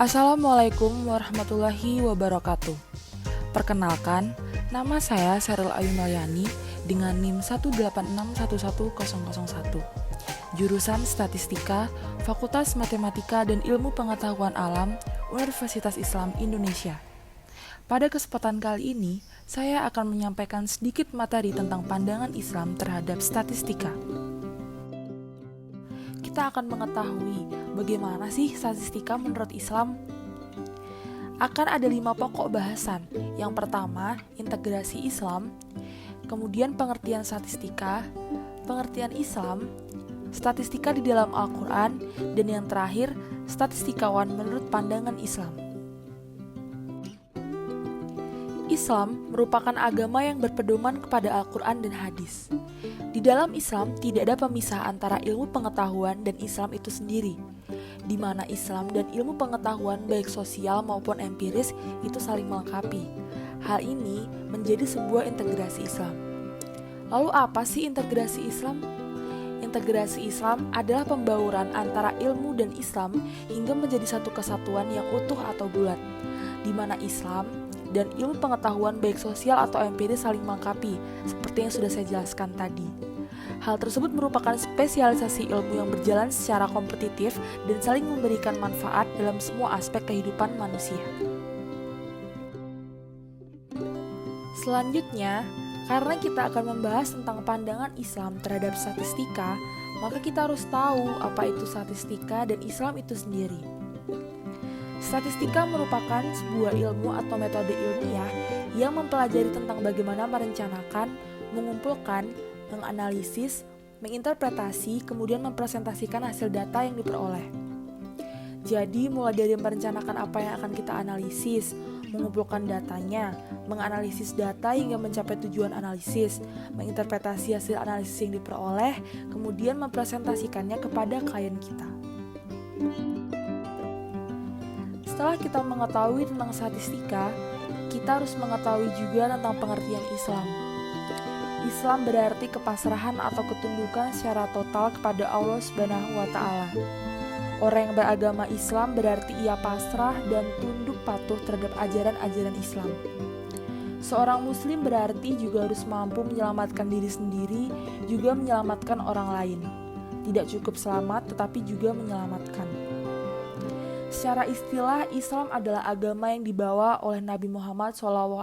Assalamualaikum warahmatullahi wabarakatuh. Perkenalkan, nama saya Sheril Ayu Malyani dengan NIM 186111001. Jurusan Statistika, Fakultas Matematika dan Ilmu Pengetahuan Alam, Universitas Islam Indonesia. Pada kesempatan kali ini, saya akan menyampaikan sedikit materi tentang pandangan Islam terhadap statistika. Kita akan mengetahui bagaimana sih statistika menurut Islam. Akan ada 5 pokok bahasan. Yang pertama, integrasi Islam, kemudian pengertian statistika, pengertian Islam, statistika di dalam Al-Quran, dan yang terakhir, statistikawan menurut pandangan Islam. Islam merupakan agama yang berpedoman kepada Al-Quran dan hadis. Di dalam Islam tidak ada pemisah antara ilmu pengetahuan dan Islam itu sendiri, di mana Islam dan ilmu pengetahuan baik sosial maupun empiris itu saling melengkapi. Hal ini menjadi sebuah integrasi Islam. Lalu apa sih integrasi Islam? Integrasi Islam adalah pembauran antara ilmu dan Islam hingga menjadi satu kesatuan yang utuh atau bulat, di mana Islam dan ilmu pengetahuan baik sosial atau empiris saling melengkapi, seperti yang sudah saya jelaskan tadi. Hal tersebut merupakan spesialisasi ilmu yang berjalan secara kompetitif dan saling memberikan manfaat dalam semua aspek kehidupan manusia. Selanjutnya, karena kita akan membahas tentang pandangan Islam terhadap statistika, maka kita harus tahu apa itu statistika dan Islam itu sendiri. Statistika merupakan sebuah ilmu atau metode ilmiah yang mempelajari tentang bagaimana merencanakan, mengumpulkan, menganalisis, menginterpretasi, kemudian mempresentasikan hasil data yang diperoleh. Jadi, mulai dari merencanakan apa yang akan kita analisis, mengumpulkan datanya, menganalisis data hingga mencapai tujuan analisis, menginterpretasi hasil analisis yang diperoleh, kemudian mempresentasikannya kepada klien kita. Setelah kita mengetahui tentang statistika, kita harus mengetahui juga tentang pengertian Islam. Islam berarti kepasrahan atau ketundukan secara total kepada Allah Subhanahu wa Ta'ala. Orang yang beragama Islam berarti ia pasrah dan tunduk patuh terhadap ajaran-ajaran Islam. Seorang Muslim berarti juga harus mampu menyelamatkan diri sendiri, juga menyelamatkan orang lain. Tidak cukup selamat, tetapi juga menyelamatkan. Secara istilah, Islam adalah agama yang dibawa oleh Nabi Muhammad SAW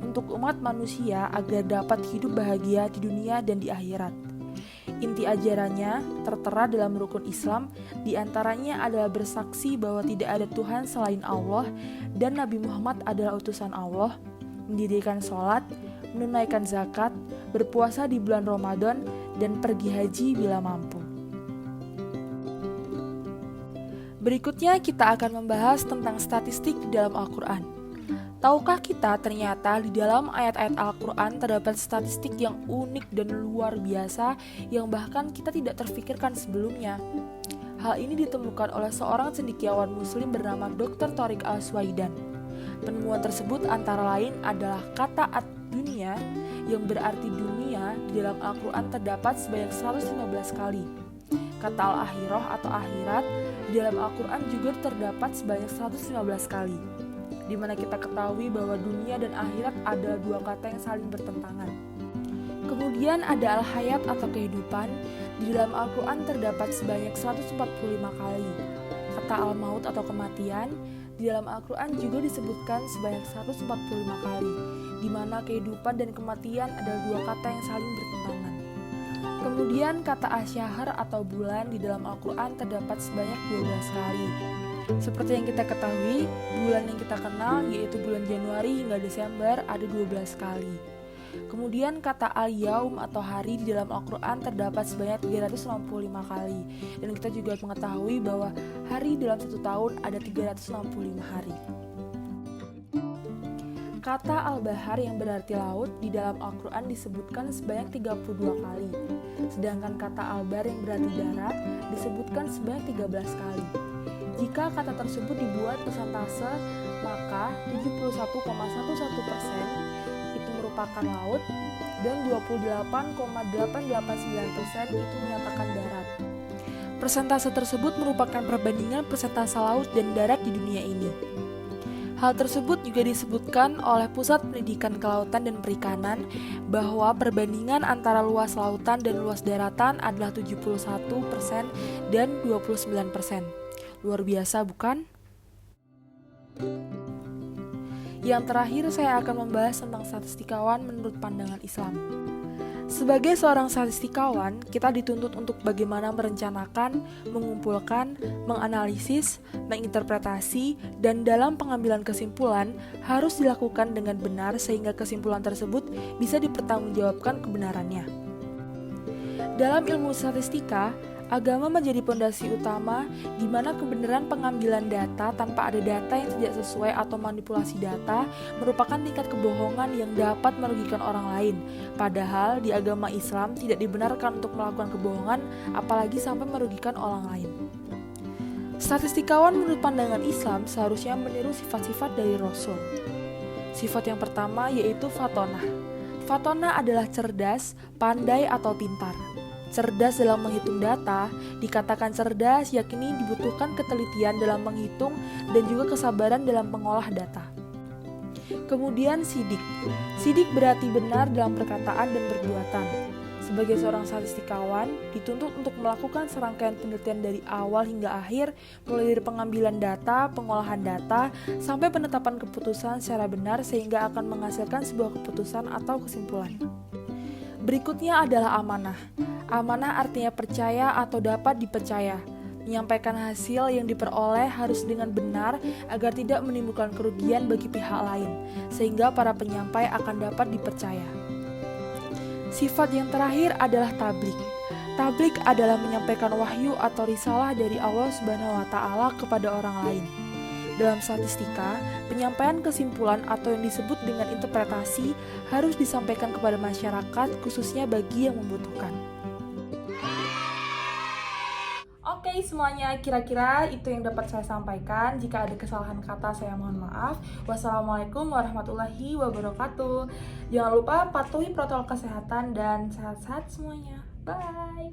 untuk umat manusia agar dapat hidup bahagia di dunia dan di akhirat. Inti ajarannya tertera dalam rukun Islam, diantaranya adalah bersaksi bahwa tidak ada Tuhan selain Allah dan Nabi Muhammad adalah utusan Allah, mendirikan sholat, menunaikan zakat, berpuasa di bulan Ramadan, dan pergi haji bila mampu. Berikutnya kita akan membahas tentang statistik di dalam Al-Quran. Tahukah kita ternyata di dalam ayat-ayat Al-Quran terdapat statistik yang unik dan luar biasa yang bahkan kita tidak terfikirkan sebelumnya. Hal ini ditemukan oleh seorang cendekiawan muslim bernama Dr. Thoriq Al-Suwaidan. Penemuan tersebut antara lain adalah kata ad-dunya yang berarti dunia di dalam Al-Quran terdapat sebanyak 115 kali. Kata al-akhirah atau akhirat di dalam Al-Quran juga terdapat sebanyak 115 kali, di mana kita ketahui bahwa dunia dan akhirat adalah dua kata yang saling bertentangan. Kemudian ada al-hayat atau kehidupan, di dalam Al-Quran terdapat sebanyak 145 kali. Kata al-maut atau kematian, di dalam Al-Quran juga disebutkan sebanyak 145 kali, di mana kehidupan dan kematian adalah dua kata yang saling bertentangan. Kemudian kata asyahr atau bulan di dalam Al-Quran terdapat sebanyak 12 kali. Seperti yang kita ketahui, bulan yang kita kenal yaitu bulan Januari hingga Desember ada 12 kali. Kemudian kata al-yaum atau hari di dalam Al-Quran terdapat sebanyak 365 kali. Dan kita juga mengetahui bahwa hari dalam satu tahun ada 365 hari. Kata al-bahar yang berarti laut di dalam Al-Quran disebutkan sebanyak 32 kali. Sedangkan kata al-bar yang berarti darat disebutkan sebanyak 13 kali. Jika kata tersebut dibuat persentase, maka 71,11% itu merupakan laut dan 28,889% itu menyatakan darat. Persentase tersebut merupakan perbandingan persentase laut dan darat di dunia ini. Hal tersebut juga disebutkan oleh Pusat Pendidikan Kelautan dan Perikanan bahwa perbandingan antara luas lautan dan luas daratan adalah 71% dan 29%. Luar biasa, bukan? Yang terakhir, saya akan membahas tentang statistikawan menurut pandangan Islam. Sebagai seorang statistikawan, kita dituntut untuk bagaimana merencanakan, mengumpulkan, menganalisis, menginterpretasi, dan dalam pengambilan kesimpulan harus dilakukan dengan benar sehingga kesimpulan tersebut bisa dipertanggungjawabkan kebenarannya. Dalam ilmu statistika, agama menjadi pondasi utama di mana kebenaran pengambilan data tanpa ada data yang tidak sesuai atau manipulasi data merupakan tingkat kebohongan yang dapat merugikan orang lain. Padahal di agama Islam tidak dibenarkan untuk melakukan kebohongan apalagi sampai merugikan orang lain. Statistikawan menurut pandangan Islam seharusnya meniru sifat-sifat dari Rasul. Sifat yang pertama yaitu fatonah. Fatonah adalah cerdas, pandai atau pintar. Cerdas dalam menghitung data, dikatakan cerdas yakni dibutuhkan ketelitian dalam menghitung dan juga kesabaran dalam mengolah data. Kemudian sidik. Sidik berarti benar dalam perkataan dan perbuatan. Sebagai seorang statistikawan, dituntut untuk melakukan serangkaian penelitian dari awal hingga akhir, mulai dari pengambilan data, pengolahan data, sampai penetapan keputusan secara benar sehingga akan menghasilkan sebuah keputusan atau kesimpulan. Berikutnya adalah amanah. Amanah artinya percaya atau dapat dipercaya. Menyampaikan hasil yang diperoleh harus dengan benar agar tidak menimbulkan kerugian bagi pihak lain, sehingga para penyampai akan dapat dipercaya. Sifat yang terakhir adalah tablik. Tablik adalah menyampaikan wahyu atau risalah dari Allah Subhanahu wa Ta'ala kepada orang lain. Dalam statistika, penyampaian kesimpulan atau yang disebut dengan interpretasi harus disampaikan kepada masyarakat, khususnya bagi yang membutuhkan. Oke, semuanya kira-kira itu yang dapat saya sampaikan. Jika ada kesalahan kata, saya mohon maaf. Wassalamualaikum warahmatullahi wabarakatuh. Jangan lupa patuhi protokol kesehatan dan sehat-sehat semuanya. Bye!